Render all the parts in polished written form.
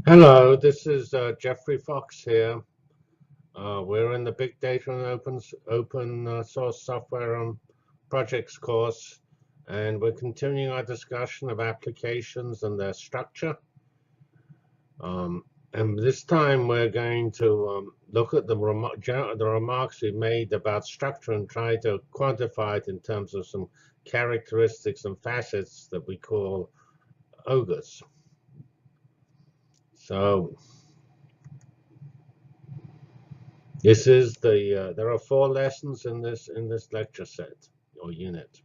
Hello, this is Jeffrey Fox here. We're in the Big Data and Open Source Software Projects course, and we're continuing our discussion of applications and their structure. And this time we're going to look at the remarks we made about structure and try to quantify it in terms of some characteristics and facets that we call ogres. So this is there are 4 lessons in this lecture set or unit.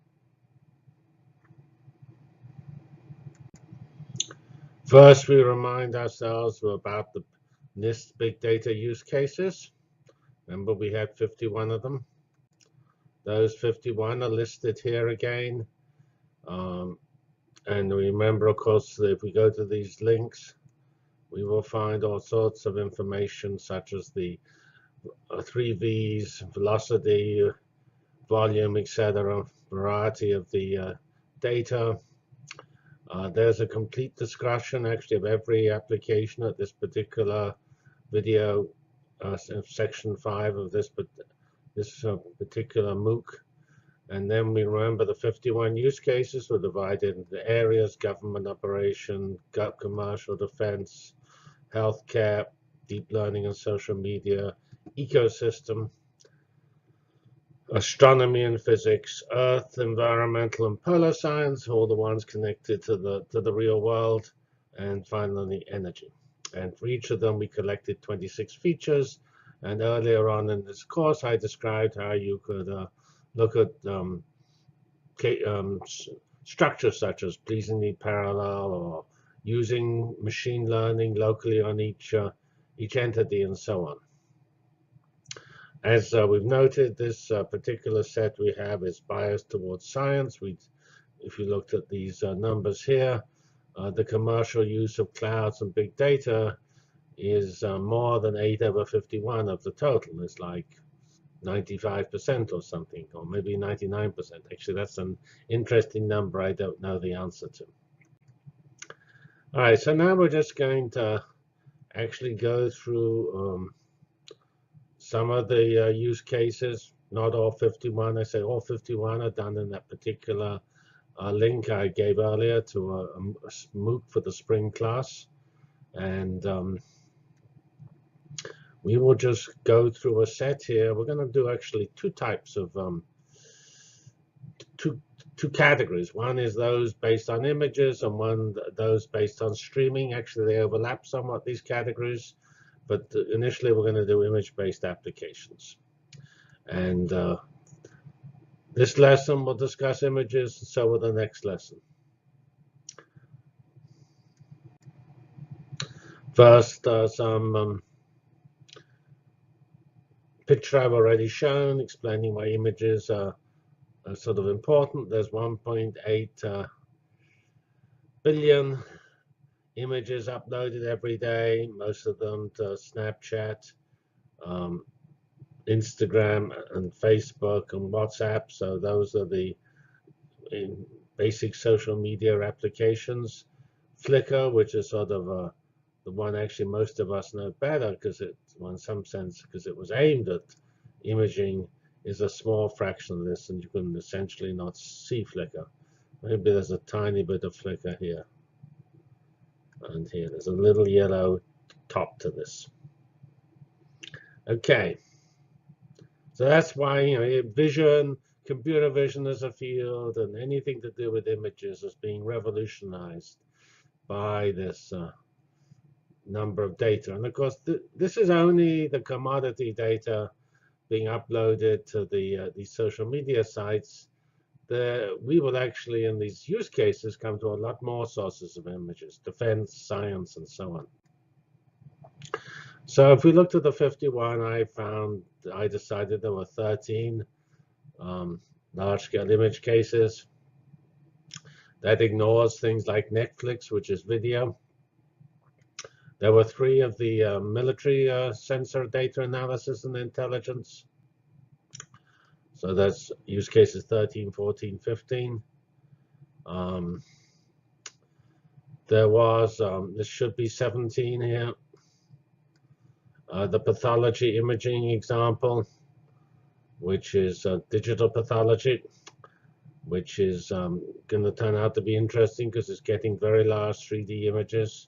First, we remind ourselves about the NIST big data use cases. Remember, we had 51 of them. Those 51 are listed here again. And remember, of course, that if we go to these links, we will find all sorts of information such as the 3 V's, velocity, volume, etc., variety of the data. There's a complete discussion actually of every application at this particular video, section 5 of this particular MOOC. And then we remember the 51 use cases were divided into areas: government operation, commercial, defense, healthcare, deep learning and social media, ecosystem, astronomy and physics, earth, environmental and polar science, all the ones connected to the real world, and finally energy. And for each of them we collected 26 features. And earlier on in this course I described how you could look at structures such as pleasingly parallel, or using machine learning locally on each entity, and so on. As we've noted, this particular set we have is biased towards science. If you looked at these numbers here, the commercial use of clouds and big data is more than 8/51 of the total. It's like 95% or something, or maybe 99%. Actually, that's an interesting number I don't know the answer to. All right, so now we're just going to actually go through some of the use cases. Not all 51. I say all 51 are done in that particular link I gave earlier to a MOOC for the spring class. And we will just go through a set here. We're going to do actually 2 types of two categories. One is those based on images, and those based on streaming. Actually, they overlap somewhat, these categories, but initially we're going to do image-based applications. And this lesson will discuss images, and so will the next lesson. First, some picture I've already shown explaining why images are sort of important. There's 1.8 billion images uploaded every day, most of them to Snapchat, Instagram and Facebook and WhatsApp. So those are the basic social media applications. Flickr, which is sort of the one actually most of us know better, because in some sense, because it was aimed at imaging, is a small fraction of this, and you can essentially not see Flickr. Maybe there's a tiny bit of Flickr here. And here, there's a little yellow top to this. Okay. So that's why, vision, computer vision as a field, and anything to do with images is being revolutionized by this number of data. And of course, this is only the commodity data being uploaded to these social media sites. We will actually, in these use cases, come to a lot more sources of images: defense, science, and so on. So if we looked at the 51, I decided there were 13 large-scale image cases. That ignores things like Netflix, which is video. There were 3 of the military sensor data analysis and intelligence. So that's use cases 13, 14, 15. There was, this should be 17 here, the pathology imaging example, which is digital pathology, which is going to turn out to be interesting because it's getting very large 3D images.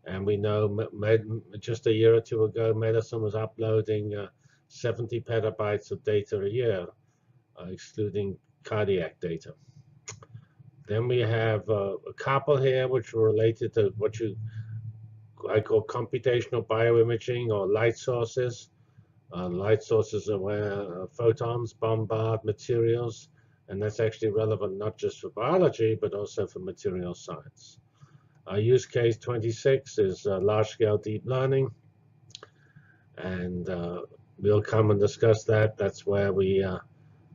And we know just a year or two ago, medicine was uploading 70 petabytes of data a year, excluding cardiac data. Then we have a couple here which are related to what I call computational bioimaging or light sources. Light sources are where photons bombard materials, and that's actually relevant not just for biology, but also for material science. Use case 26 is large-scale deep learning, and we'll come and discuss that. That's where we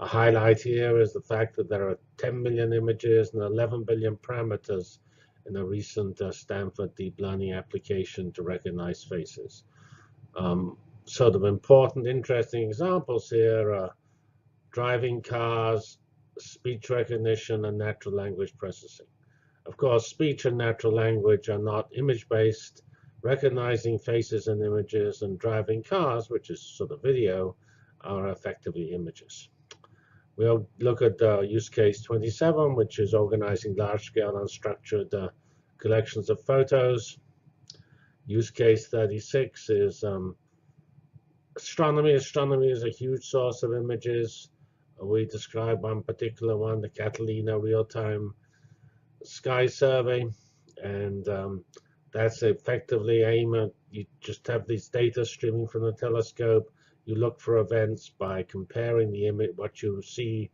a highlight here is the fact that there are 10 million images and 11 billion parameters in a recent Stanford deep learning application to recognize faces. Sort of important, interesting examples here are driving cars, speech recognition, and natural language processing. Of course, speech and natural language are not image-based. Recognizing faces and images and driving cars, which is sort of video, are effectively images. We'll look at use case 27, which is organizing large-scale unstructured collections of photos. Use case 36 is astronomy. Astronomy is a huge source of images. We describe one particular one, the Catalina real-time sky survey, and that's effectively aimed at, you just have these data streaming from the telescope. You look for events by comparing the image, what you see,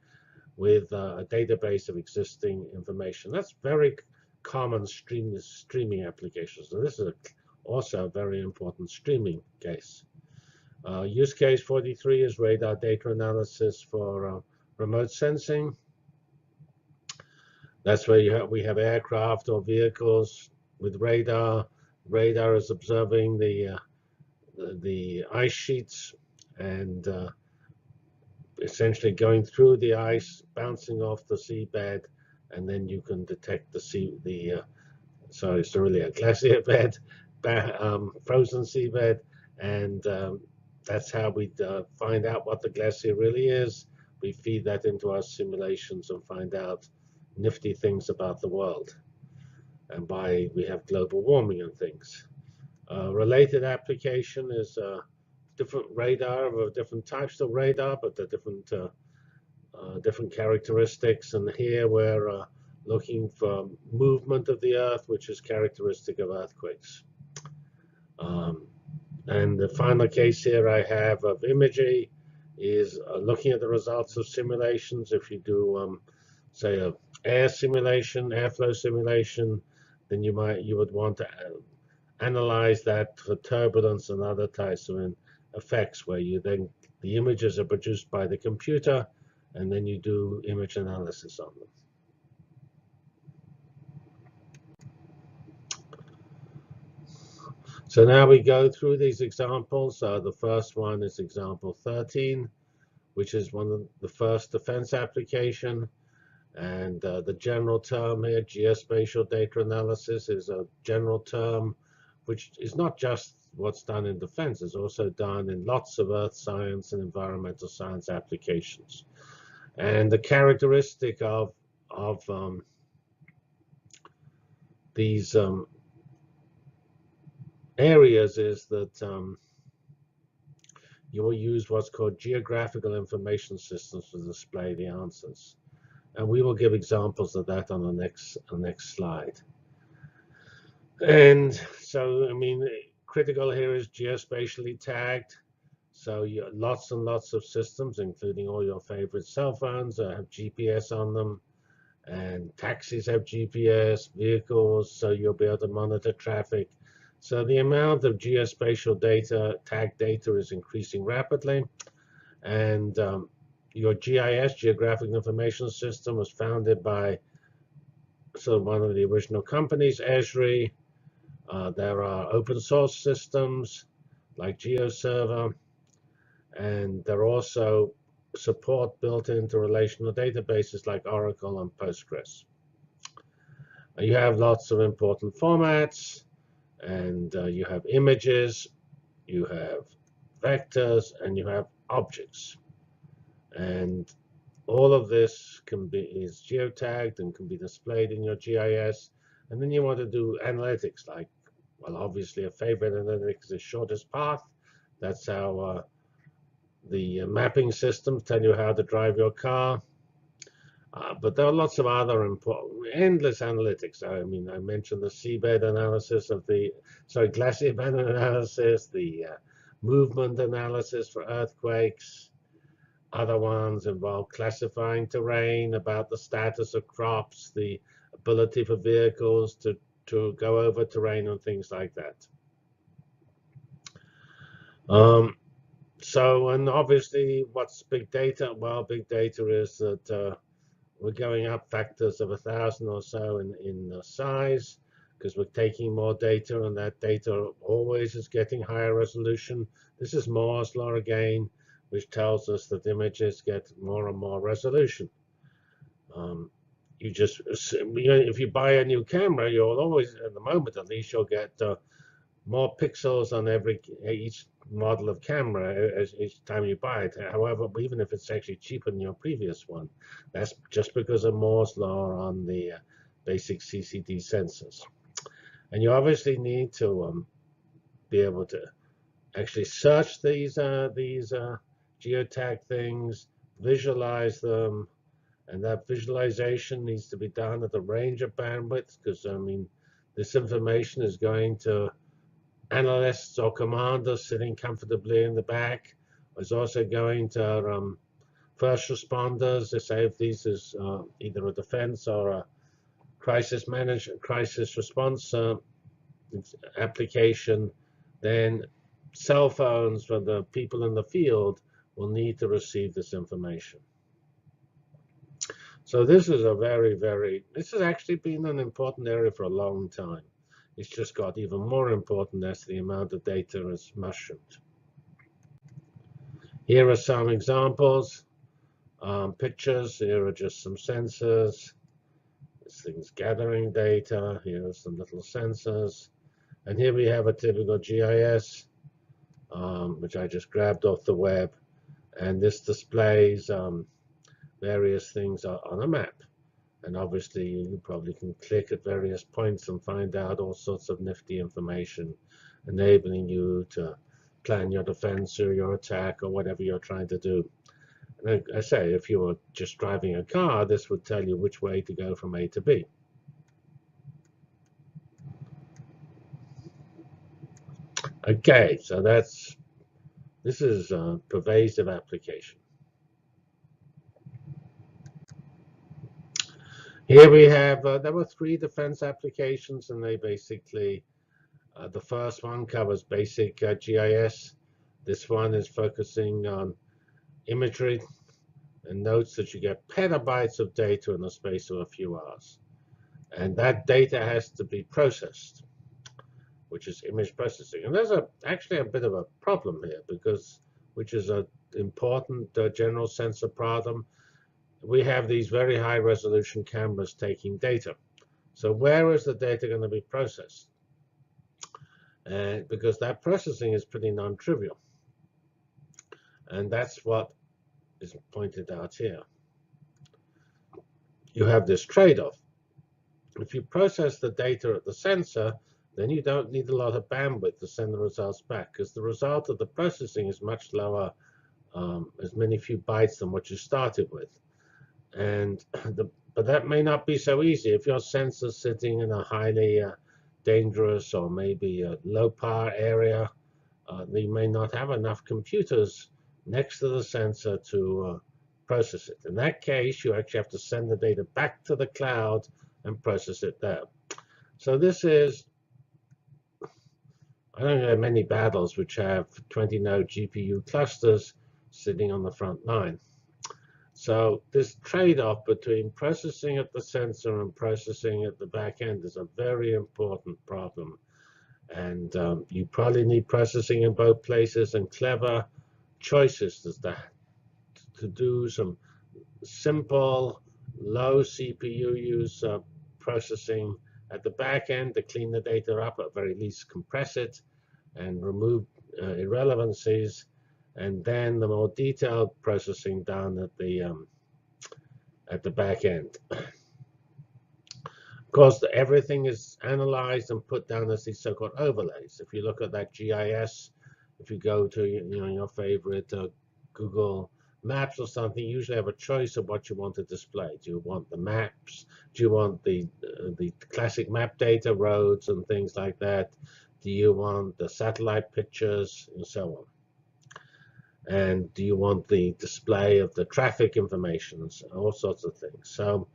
with a database of existing information. That's very common streaming applications. So this is also a very important streaming case. Use case 43 is radar data analysis for remote sensing. That's where we have aircraft or vehicles with radar. Radar is observing the ice sheets and essentially going through the ice, bouncing off the seabed, and then you can detect sorry, it's really a glacier bed, frozen seabed, and that's how we find out what the glacier really is. We feed that into our simulations and find out nifty things about the world. And we have global warming and things. Related application is different radar of different types of radar, but they're different characteristics. And here we're looking for movement of the Earth, which is characteristic of earthquakes. And the final case here I have of Imagery is looking at the results of simulations. If you do, say, an air simulation, airflow simulation, then you would want to analyze that for turbulence and other types of effects, where the images are produced by the computer, and then you do image analysis on them. So now we go through these examples. The first one is example 13, which is one of the first defense application. And the general term here, geospatial data analysis, is a general term which is not just what's done in defense, it's also done in lots of earth science and environmental science applications. And the characteristic of these areas is that you will use what's called geographical information systems to display the answers. And we will give examples of that on the next slide. And so, I mean, critical here is geospatially tagged. So lots and lots of systems, including all your favorite cell phones, have GPS on them. And taxis have GPS, vehicles, so you'll be able to monitor traffic. So the amount of geospatial data, tagged data, is increasing rapidly. And your GIS, Geographic Information System, was founded by one of the original companies, Esri. There are open source systems like GeoServer, and there are also support built into relational databases like Oracle and Postgres. You have lots of important formats, and you have images, you have vectors, and you have objects. And all of this is geotagged and can be displayed in your GIS. And then you want to do analytics, like, well, obviously a favorite analytics is the shortest path. That's how the mapping systems tell you how to drive your car. But there are lots of other important, endless analytics. I mean, I mentioned the seabed analysis of glacier bed analysis, the movement analysis for earthquakes. Other ones involve classifying terrain, about the status of crops, the ability for vehicles to go over terrain and things like that. And obviously, what's big data? Well, big data is that we're going up factors of 1,000 or so in size, because we're taking more data, and that data always is getting higher resolution. This is Moore's law again, which tells us that images get more and more resolution. If you buy a new camera, you'll always, at the moment at least, you'll get more pixels on each model of camera each time you buy it. However, even if it's actually cheaper than your previous one, that's just because of Moore's law on the basic CCD sensors. And you obviously need to be able to actually search these geotag things, visualize them, and that visualization needs to be done at a range of bandwidth, because I mean, this information is going to analysts or commanders sitting comfortably in the back. Is also going to first responders. Say if this is either a defense or a crisis response application, then cell phones for the people in the field will need to receive this information. So this is this has actually been an important area for a long time. It's just got even more important as the amount of data has mushroomed. Here are some examples, pictures. Here are just some sensors. This thing's gathering data. Here are some little sensors. And here we have a typical GIS, which I just grabbed off the web. And this displays various things on a map. And obviously, you probably can click at various points and find out all sorts of nifty information, enabling you to plan your defense or your attack or whatever you're trying to do. And I say, if you were just driving a car, this would tell you which way to go from A to B. Okay, so this is a pervasive application. Here we have, there were 3 defense applications, and they basically, the first one covers basic GIS. This one is focusing on imagery and notes that you get petabytes of data in the space of a few hours. And that data has to be processed, which is image processing. And there's actually a bit of a problem here, which is an important general sensor problem. We have these very high resolution cameras taking data. So where is the data going to be processed? Because that processing is pretty non-trivial. And that's what is pointed out here. You have this trade-off. If you process the data at the sensor, then you don't need a lot of bandwidth to send the results back, because the result of the processing is much lower, as many few bytes than what you started with. But that may not be so easy. If your sensor's sitting in a highly dangerous or maybe a low power area, you may not have enough computers next to the sensor to process it. In that case, you actually have to send the data back to the cloud and process it there. So this is, I don't know many battles which have 20-node GPU clusters sitting on the front line. So this trade-off between processing at the sensor and processing at the back end is a very important problem. And you probably need processing in both places, and clever choices to do some simple, low CPU use processing at the back end to clean the data up, at very least compress it and remove irrelevancies, and then the more detailed processing done at the back end. Of course, everything is analyzed and put down as these so-called overlays. If you look at that GIS, if you go to your favorite Google Maps or something, you usually have a choice of what you want to display. Do you want the maps? Do you want the classic map data, roads and things like that? Do you want the satellite pictures and so on? And do you want the display of the traffic information? All sorts of things. So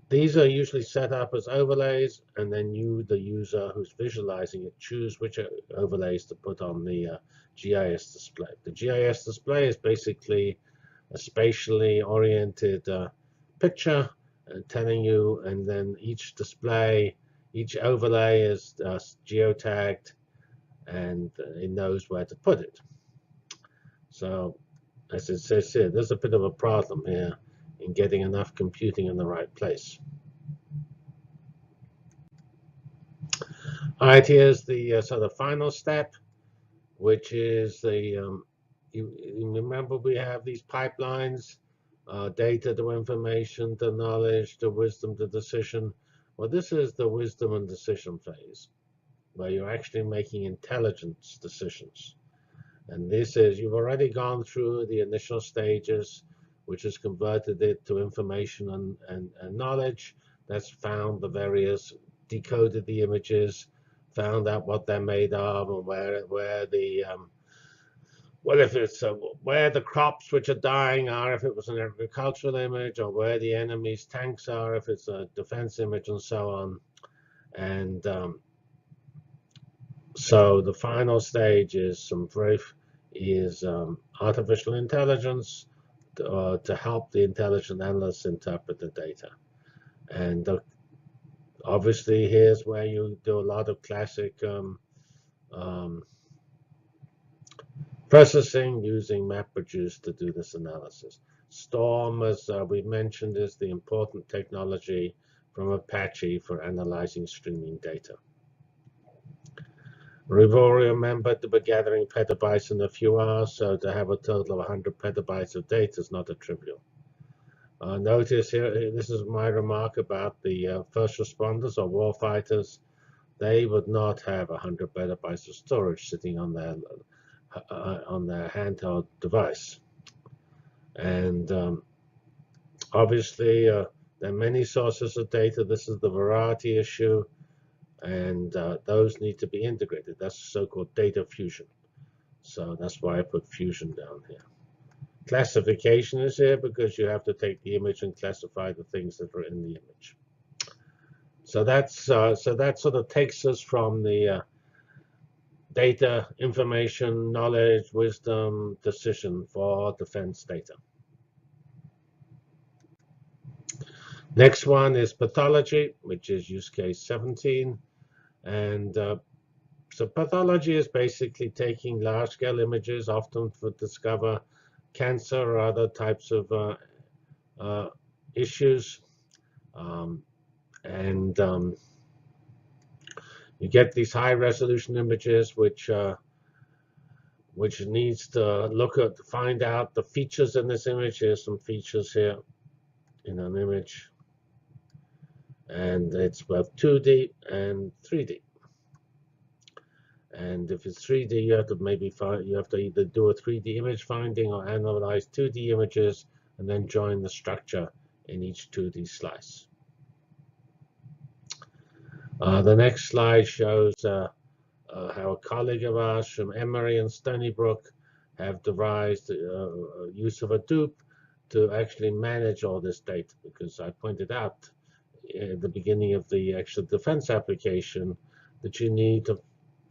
these are usually set up as overlays, and then you, the user who's visualizing it, choose which overlays to put on the GIS display. The GIS display is basically a spatially oriented picture telling you, and then each display, each overlay is geotagged, and it knows where to put it. So, as it says here, there's a bit of a problem here in getting enough computing in the right place. All right, here's the sort of final step, which is the, you remember we have these pipelines, data to information to knowledge to wisdom to decision. Well, this is the wisdom and decision phase, where you're actually making intelligence decisions. And this is, you've already gone through the initial stages, which has converted it to information and knowledge. That's found the various, decoded the images, found out what they're made of, and where the well, if it's where the crops which are dying are, if it was an agricultural image, or where the enemy's tanks are, if it's a defense image, and so on. And so the final stage is artificial intelligence to help the intelligent analysts interpret the data. And obviously, here's where you do a lot of classic processing using MapReduce to do this analysis. Storm, as we mentioned, is the important technology from Apache for analyzing streaming data. We've all remembered that we're gathering petabytes in a few hours, so to have a total of 100 petabytes of data is not a trivial. Notice here, this is my remark about the first responders or war fighters. They would not have 100 petabytes of storage sitting on their handheld device. And obviously, there are many sources of data. This is the variety issue, and those need to be integrated. That's so-called data fusion. So that's why I put fusion down here. Classification is here because you have to take the image and classify the things that are in the image. So that sort of takes us from the data, information, knowledge, wisdom, decision for defense data. Next one is pathology, which is use case 17. And so pathology is basically taking large-scale images, often to discover cancer or other types of issues. You get these high-resolution images, which needs to find out the features in this image. Here's some features here in an image, and it's both 2D and 3D. And if it's 3D, you have to either do a 3D image finding or analyze 2D images and then join the structure in each 2D slice. The next slide shows how a colleague of ours from Emory and Stony Brook have devised use of Hadoop to actually manage all this data, because I pointed out at the beginning of the actual defense application that you need to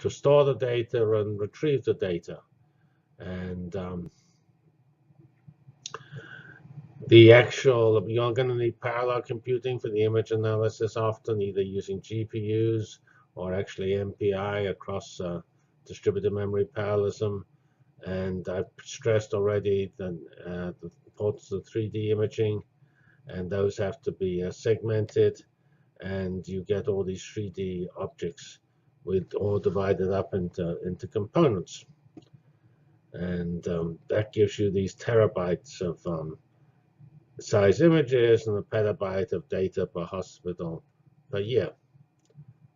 store the data and retrieve the data. And you're going to need parallel computing for the image analysis, often either using GPUs or actually MPI across distributed memory parallelism. And I've stressed already the importance of 3D imaging, and those have to be segmented and you get all these 3D objects with all divided up into components. And that gives you these terabytes of size images and a petabyte of data per hospital per year.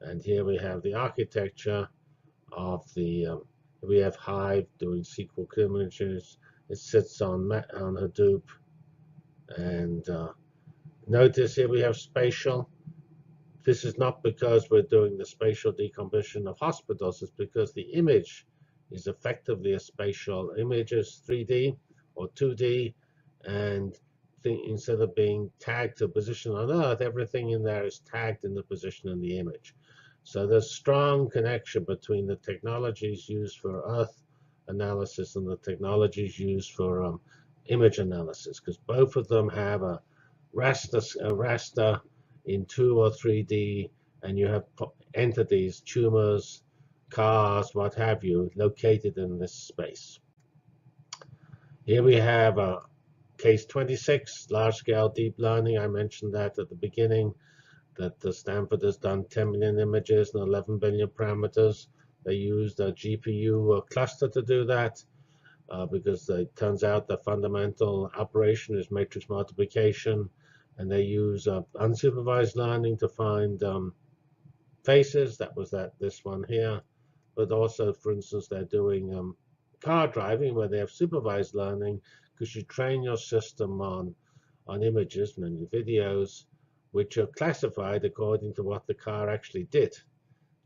And here we have the architecture of we have Hive doing SQL images. It sits on Hadoop. And notice here we have spatial. This is not because we're doing the spatial decomposition of hospitals. It's because the image is effectively a spatial image, is 3D or 2D. And instead of being tagged to a position on Earth, everything in there is tagged in the position in the image. So there's strong connection between the technologies used for Earth analysis and the technologies used for image analysis, because both of them have a raster in 2 or 3D, and you have entities, tumors, cars, what have you, located in this space. Here we have case 26, large-scale deep learning. I mentioned that at the beginning, that Stanford has done 10 million images and 11 billion parameters. They used a GPU cluster to do that because it turns out the fundamental operation is matrix multiplication, and they use unsupervised learning to find faces. That was this one here. But also, for instance, they're doing car driving where they have supervised learning, because you train your system on images and videos which are classified according to what the car actually did.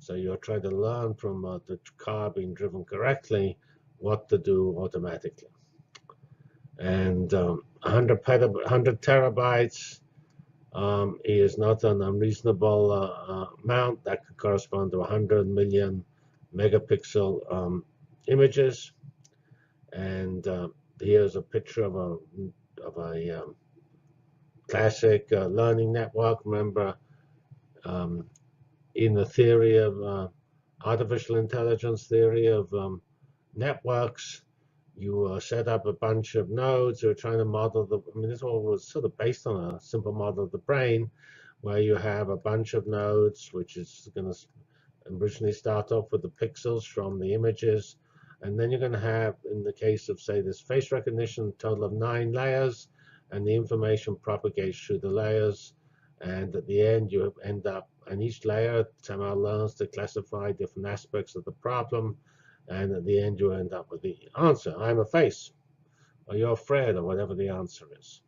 So you're trying to learn from the car being driven correctly what to do automatically. And 100 terabytes is not an unreasonable amount. That could correspond to 100 million megapixel images. And here's a picture of a classic learning network. Remember, in the theory of artificial intelligence theory of networks, you set up a bunch of nodes. You're trying to model this all was sort of based on a simple model of the brain, where you have a bunch of nodes, which is going to originally start off with the pixels from the images. And then you're going to have, in the case of, say, this face recognition, a total of 9 layers, and the information propagates through the layers. And at the end, you end up, and each layer somehow learns to classify different aspects of the problem. And at the end, you end up with the answer. I'm a face, or you're Fred, or whatever the answer is.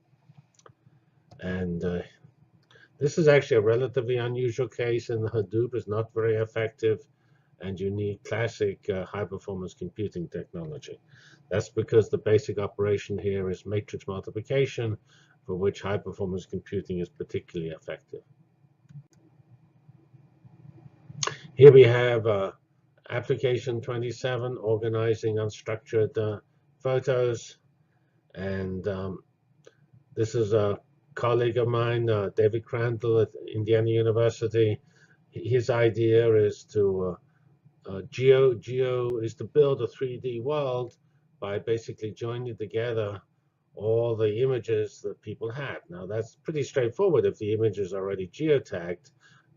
And this is actually a relatively unusual case, and Hadoop is not very effective, and you need classic high-performance computing technology. That's because the basic operation here is matrix multiplication, for which high-performance computing is particularly effective. Here we have application 27, organizing unstructured photos. And this is a colleague of mine, David Crandall at Indiana University. His idea is to Geo is to build a 3D world by basically joining together all the images that people have. Now, that's pretty straightforward if the image is already geotagged.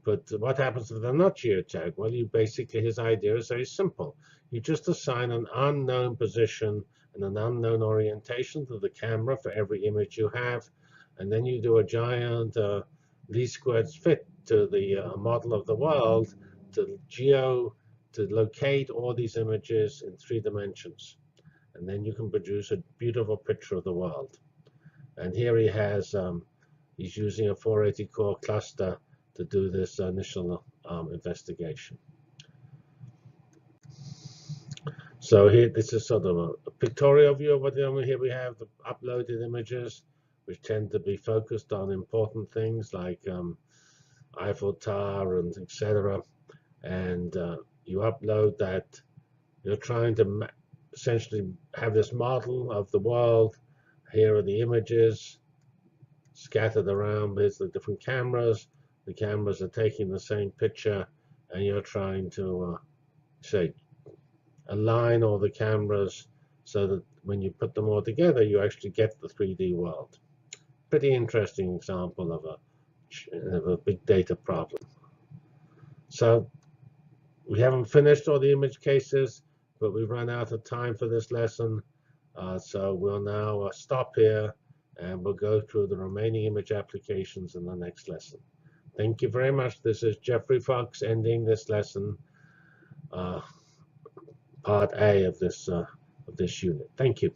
But what happens if they're not geotagged? Well, his idea is very simple. You just assign an unknown position and an unknown orientation to the camera for every image you have. And then you do a giant least squares fit to the model of the world to locate all these images in 3 dimensions. And then you can produce a beautiful picture of the world. And here he has, he's using a 480 core cluster to do this initial investigation. So here, this is sort of a pictorial view of what here we have the uploaded images, which tend to be focused on important things like Eiffel Tower and etc. And you upload that. You're trying to essentially have this model of the world. Here are the images scattered around. Here's the different cameras. The cameras are taking the same picture, and you're trying to say align all the cameras so that when you put them all together, you actually get the 3D world. Pretty interesting example of a of a big data problem. So we haven't finished all the image cases, but we've run out of time for this lesson. So we'll now stop here, and we'll go through the remaining image applications in the next lesson. Thank you very much. This is Jeffrey Fox ending this lesson, part A of this unit. Thank you.